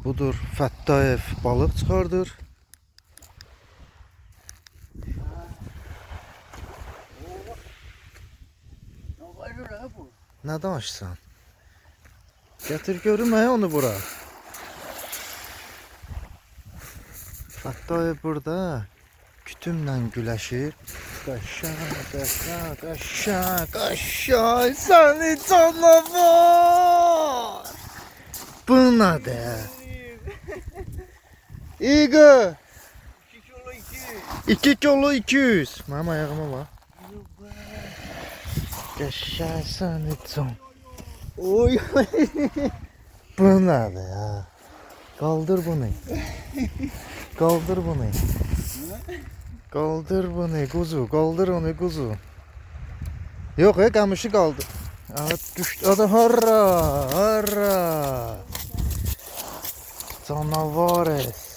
Budur Fəttayev balıq çıxardır. Nə danışsan? Gətir görüm onu bura. Fəttayev burada kütümlə güləşir. Qaşa, səni canavar. Bu nədir? İqı. 2 kilo 200. Mənim ayağıma bax. Qaşa, səni can. Oy. Bu nədir ya? Qaldır bunu. Kaldır bunu. Kaldır bunu kuzu. Kaldır onu kuzu. Yok ya kamışı kaldır. Evet düştü. Adı harra. Harra. Canavar es.